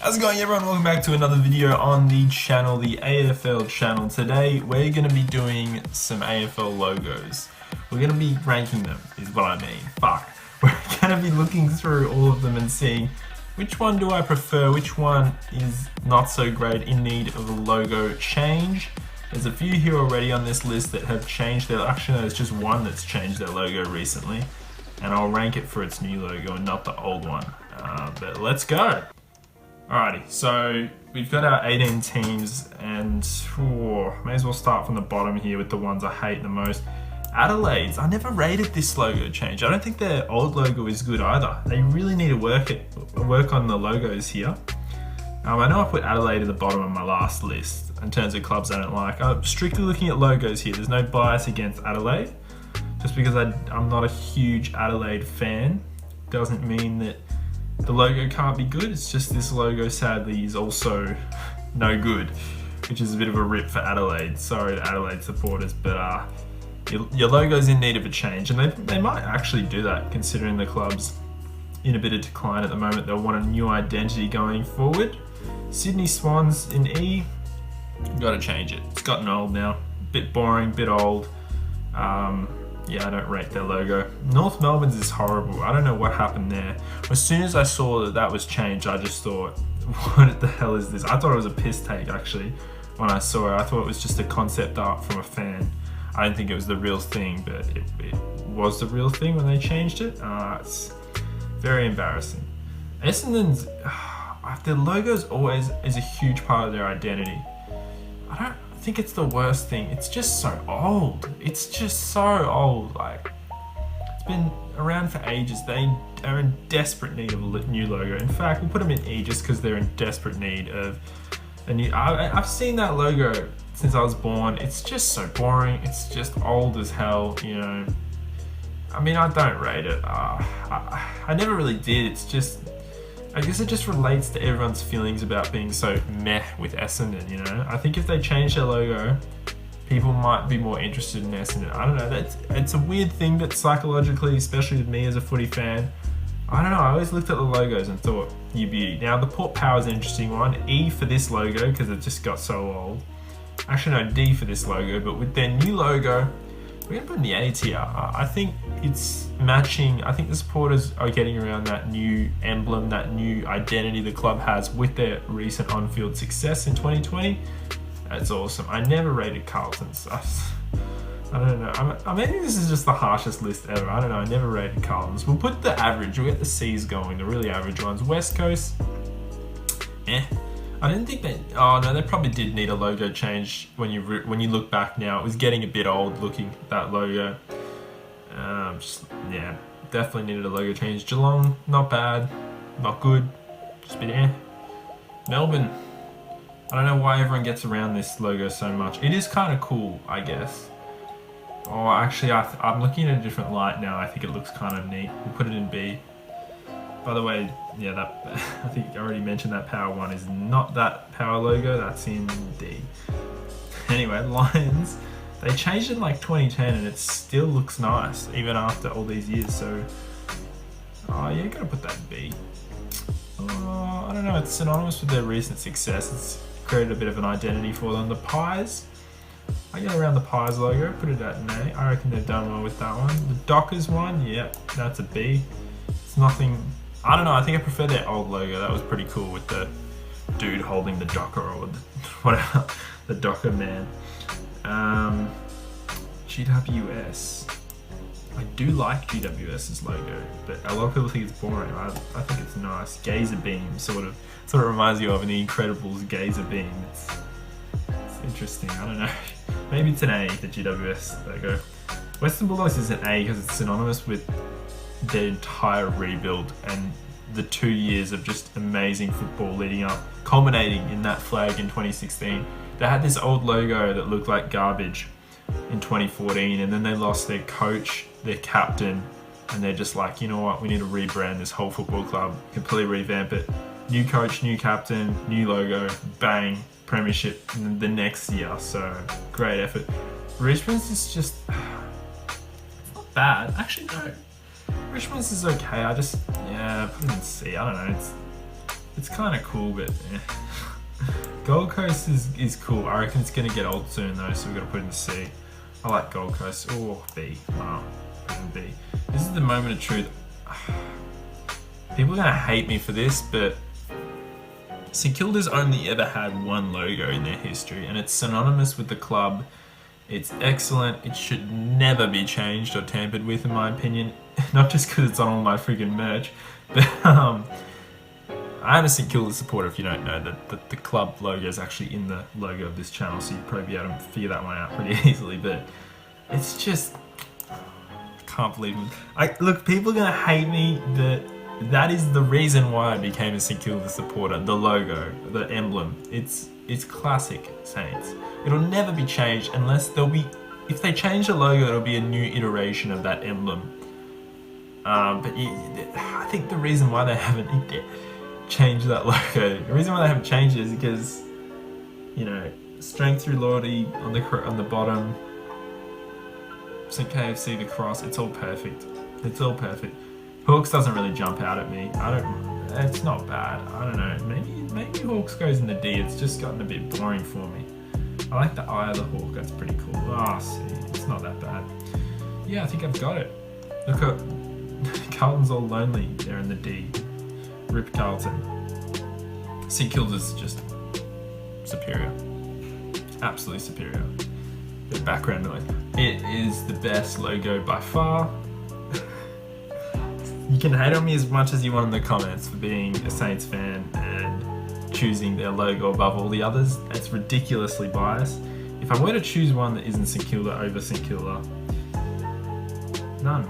How's it going, everyone? Welcome back to another video on the channel, the AFL channel. Today we're going to be doing some AFL logos. We're going to be ranking them, is what I mean. Fuck. We're going to be looking through all of them and seeing which one do I prefer, which one is not so great, in need of a logo change. There's a few here already on this list that have changed their, actually no, there's just one that's changed their logo recently. And I'll rank it for its new logo and not the old one. But let's go. Alrighty, so we've got our 18 teams and may as well start from the bottom here with the ones I hate the most. Adelaide's, I never rated this logo change. I don't think their old logo is good either. They really need to work on the logos here. I know I put Adelaide at the bottom of my last list in terms of clubs I don't like. I'm strictly looking at logos here. There's no bias against Adelaide. Just because I'm not a huge Adelaide fan doesn't mean that the logo can't be good. It's just this logo sadly is also no good, which is a bit of a rip for Adelaide. Sorry to Adelaide supporters, but your logo's in need of a change, and they might actually do that considering the club's in a bit of decline at the moment. They'll want a new identity going forward. Sydney Swans in E, gotta change it. It's gotten old now, bit boring, bit old. Yeah, I don't rate their logo. North Melbourne's is horrible. I don't know what happened there. As soon as I saw that that was changed, I just thought, what the hell is this? I thought it was a piss take actually when I saw it. I thought it was just a concept art from a fan. I didn't think it was the real thing, but it was the real thing when they changed it. It's very embarrassing. Essendon's, their logo's always is a huge part of their identity. I don't think it's the worst thing. It's just so old. It's just so old. Like, it's been around for ages. They are in desperate need of a new logo. In fact, we'll put them in E just because they're in desperate need of a new. I've seen that logo since I was born. It's just so boring. It's just old as hell, you know. I mean, I don't rate it. I never really did. It's just, I guess it just relates to everyone's feelings about being so meh with Essendon, you know? I think if they change their logo, people might be more interested in Essendon. I don't know, it's a weird thing that psychologically, especially with me as a footy fan, I don't know, I always looked at the logos and thought, you beauty. Now, the Port Power is an interesting one. E for this logo, because it just got so old. Actually, no, D for this logo, but with their new logo, we're going to put in the A tier. I think it's matching. I think the supporters are getting around that new emblem, that new identity the club has with their recent on-field success in 2020. That's awesome. I never rated Carlton's. I don't know. Maybe this is just the harshest list ever. I don't know. I never rated Carlton's. We'll put the average. We'll get the C's going, the really average ones. West Coast, I didn't think they. Oh no, they probably did need a logo change. When you look back now, it was getting a bit old looking, that logo. Yeah, definitely needed a logo change. Geelong, not bad, not good, just a bit eh. Melbourne, I don't know why everyone gets around this logo so much. It is kind of cool, I guess. Oh, actually, I'm looking at a different light now. I think it looks kind of neat. We'll put it in B. By the way, yeah, I think I already mentioned that Power 1 is not that Power logo, that's in D. Anyway, Lions, they changed it in like 2010 and it still looks nice, even after all these years, so, oh yeah, gotta put that in B. I don't know, it's synonymous with their recent success. It's created a bit of an identity for them. The Pies, I get around the Pies logo, put it at an A. I reckon they've done well with that one. The Dockers one, yeah, that's a B. It's nothing, I don't know, I think I prefer their old logo. That was pretty cool with the dude holding the Docker or whatever, the Docker man. GWS. I do like GWS's logo, but a lot of people think it's boring. I think it's nice. Gazer beam sort of reminds you of an Incredibles gazer beam. It's interesting, I don't know. Maybe it's an A, the GWS logo. Western Bulldogs is an A because it's synonymous with their entire rebuild and the 2 years of just amazing football leading up, culminating in that flag in 2016. They had this old logo that looked like garbage in 2014, and then they lost their coach, their captain, and they're just like, you know what, we need to rebrand this whole football club, completely revamp it. New coach, new captain, new logo, bang, premiership the next year. So great effort. Richmond's is just, it's not bad. Actually, no. Richmond's is okay. I just, yeah, put it in C. I don't know. It's kind of cool, but Gold Coast is cool. I reckon it's gonna get old soon though, so we're gonna put it in C. I like Gold Coast. Oh, B. Wow, B. This is the moment of truth. People are gonna hate me for this, but St Kilda's only ever had one logo in their history, and it's synonymous with the club. It's excellent. It should never be changed or tampered with, in my opinion. Not just because it's on all my freaking merch, but I'm a St Kilda supporter. If you don't know that the club logo is actually in the logo of this channel, so you'd probably be able to figure that one out pretty easily. But it's just, I can't believe it. Look, people are gonna hate me. That is the reason why I became a St Kilda supporter. The logo, the emblem. It's classic Saints. It'll never be changed unless if they change the logo, it'll be a new iteration of that emblem. But I think the reason why they haven't changed that logo, the reason why they haven't changed it is because, you know, strength through loyalty on the bottom, St KFC, the cross, it's all perfect. It's all perfect. Hawks doesn't really jump out at me. It's not bad. I don't know. Maybe Hawks goes in the D. It's just gotten a bit boring for me. I like the eye of the hawk. That's pretty cool. See, it's not that bad. Yeah, I think I've got it. Look at Carlton's all lonely there in the D. Rip Carlton. St Kilda's just superior. Absolutely superior. The background noise. It is the best logo by far. You can hate on me as much as you want in the comments for being a Saints fan and choosing their logo above all the others. It's ridiculously biased. If I were to choose one that isn't St Kilda over St Kilda, none.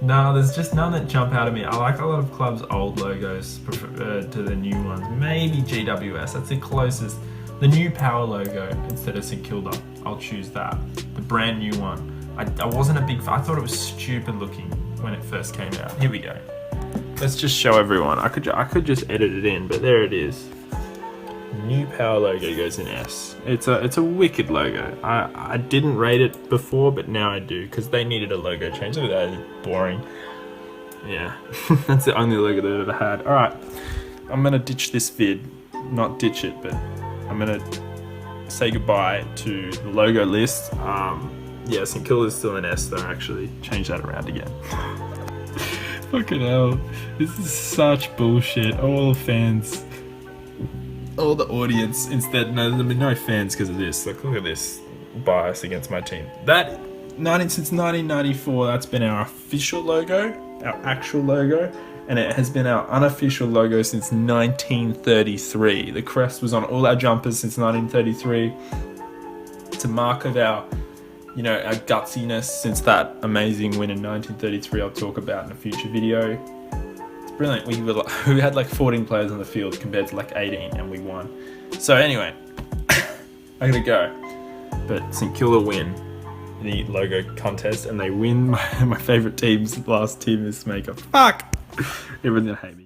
No, there's just none that jump out at me. I like a lot of clubs' old logos to the new ones. Maybe GWS, that's the closest. The new power logo instead of St Kilda, I'll choose that. The brand new one. I wasn't a big fan. I thought it was stupid looking when it first came out. Here we go. Let's just show everyone. I could just edit it in, but there it is. New power logo goes in S. It's a wicked logo. I didn't rate it before, but now I do because they needed a logo change. Look at that, it's boring. Yeah, that's the only logo they've ever had. All right, I'm gonna ditch this vid. Not ditch it, but I'm gonna say goodbye to the logo list. Yeah, St Kilda's still in S though. Actually, change that around again. Fucking hell, this is such bullshit. All the fans, all the audience, instead, no, there'll be no fans because of this. Like, look at this bias against my team. Since 1994, that's been our official logo, our actual logo, and it has been our unofficial logo since 1933. The crest was on all our jumpers since 1933. It's a mark of our, you know, our gutsiness since that amazing win in 1933 I'll talk about in a future video. It's brilliant. We had like 14 players on the field compared to like 18 and we won. So anyway, I gotta go. But St Kilda win the logo contest and they win my favourite team's last team is Maker. Fuck! Everyone's gonna hate me.